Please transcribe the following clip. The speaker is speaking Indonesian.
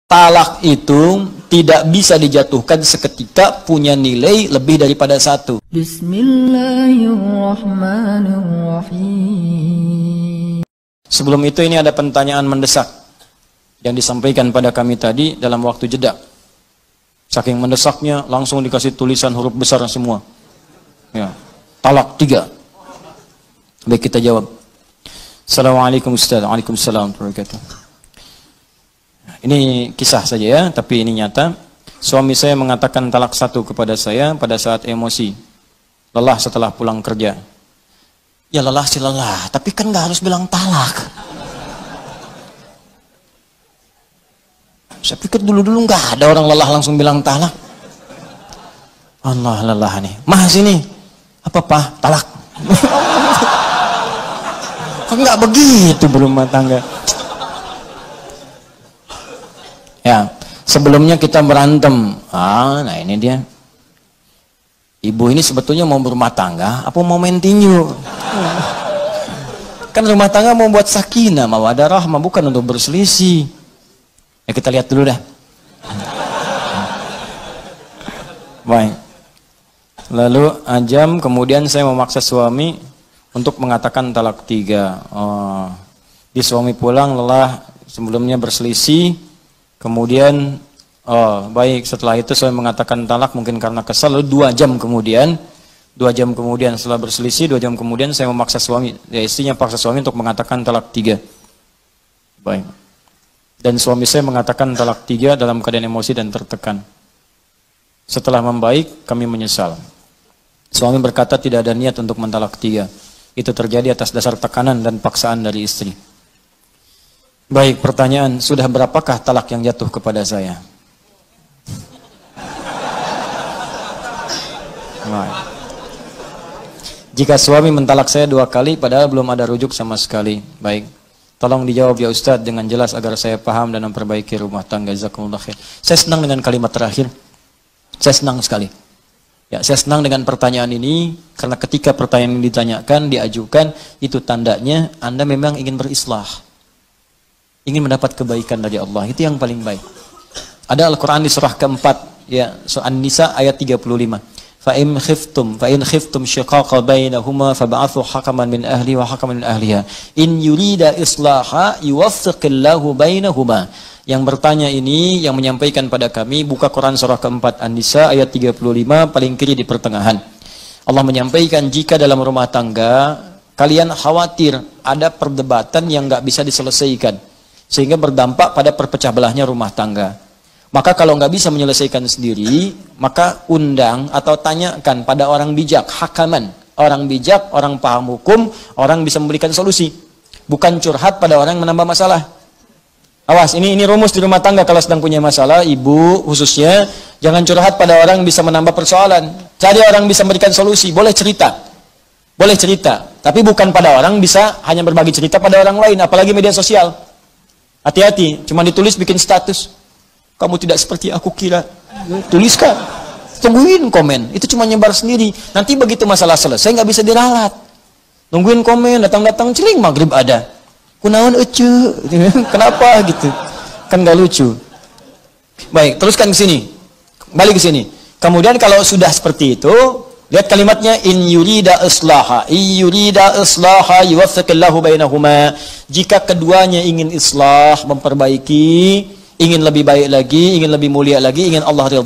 talak itu tidak bisa dijatuhkan seketika, punya nilai lebih daripada satu. Bismillahirrahmanirrahim. Sebelum itu ini ada pertanyaan mendesak yang disampaikan pada kami tadi dalam waktu jeda. Saking mendesaknya langsung dikasih tulisan huruf besar semua. Ya, talak 3. Baik, kita jawab. Assalamualaikum Ustaz. Waalaikumsalam warahmatullahi wabarakatuh. Ini kisah saja ya, tapi ini nyata. Suami saya mengatakan talak 1 kepada saya pada saat emosi, lelah setelah pulang kerja. Ya lelah sih lelah, tapi kan nggak harus bilang talak. Saya pikir dulu-dulu nggak ada orang lelah langsung bilang talak. Allah, lelah nih. Mas ini apa talak? Kok nggak begitu berumah tangga? Ya, sebelumnya kita berantem. Nah ini dia. Ibu ini sebetulnya mau berumah tangga, apa mau main tinju? Kan rumah tangga mau buat sakinah, mawaddah rahmah, bukan untuk berselisih. Ya kita lihat dulu dah. Baik. Lalu ajam, kemudian saya memaksa suami untuk mengatakan talak 3. Di suami pulang lelah, sebelumnya berselisih. Kemudian, baik, setelah itu saya mengatakan talak mungkin karena kesal. Lalu 2 jam kemudian setelah berselisih, 2 jam kemudian saya memaksa suami, ya istrinya paksa suami untuk mengatakan talak 3. Baik. Dan suami saya mengatakan talak 3 dalam keadaan emosi dan tertekan. Setelah membaik, kami menyesal. Suami berkata tidak ada niat untuk mentalak 3. Itu terjadi atas dasar tekanan dan paksaan dari istri. Baik, pertanyaan, sudah berapakah talak yang jatuh kepada saya? Baik. Jika suami mentalak saya 2 kali padahal belum ada rujuk sama sekali. Baik, tolong dijawab ya Ustadz dengan jelas agar saya paham dan memperbaiki rumah tangga. Jazakumullah khair. Saya senang dengan kalimat terakhir. Saya senang sekali. Ya, saya senang dengan pertanyaan ini karena ketika pertanyaan ini ditanyakan, diajukan, itu tandanya Anda memang ingin berislah. Ingin mendapat kebaikan dari Allah, itu yang paling baik. Ada Al-Quran di surah keempat, ya, surah An-Nisa ayat 35. Fa'in khiftum shiqaqa bainahuma fab'athu hakaman min ahli wa hakaman min ahliha. In yurida islaha yuwaffiqillahu bainahuma. Yang bertanya ini, yang menyampaikan pada kami, buka Quran surah keempat An-Nisa ayat 35, paling kiri di pertengahan. Allah menyampaikan jika dalam rumah tangga kalian khawatir ada perdebatan yang nggak bisa diselesaikan, sehingga berdampak pada perpecah belahnya rumah tangga. Maka kalau nggak bisa menyelesaikan sendiri, maka undang atau tanyakan pada orang bijak, hakaman. Orang bijak, orang paham hukum, orang bisa memberikan solusi. Bukan curhat pada orang yang menambah masalah. Awas, ini rumus di rumah tangga kalau sedang punya masalah, ibu khususnya, jangan curhat pada orang yang bisa menambah persoalan. Cari orang yang bisa memberikan solusi, boleh cerita. Boleh cerita, tapi bukan pada orang bisa hanya berbagi cerita pada orang lain, apalagi media sosial. Hati-hati, cuma ditulis bikin status. Kamu tidak seperti aku kira. Tuliskan. Tungguin komen. Itu cuma nyebar sendiri. Nanti begitu masalah selesai nggak bisa diralat. Nungguin komen, datang-datang celing maghrib ada. Kunaon ece. Kenapa gitu? Kan nggak lucu. Baik, teruskan ke sini. Balik ke sini. Kemudian kalau sudah seperti itu, lihat kalimatnya in yurida islaha yuwaffiqillahu bainahuma. Jika keduanya ingin islah, memperbaiki, ingin lebih baik lagi, ingin lebih mulia lagi, ingin Allah ridha.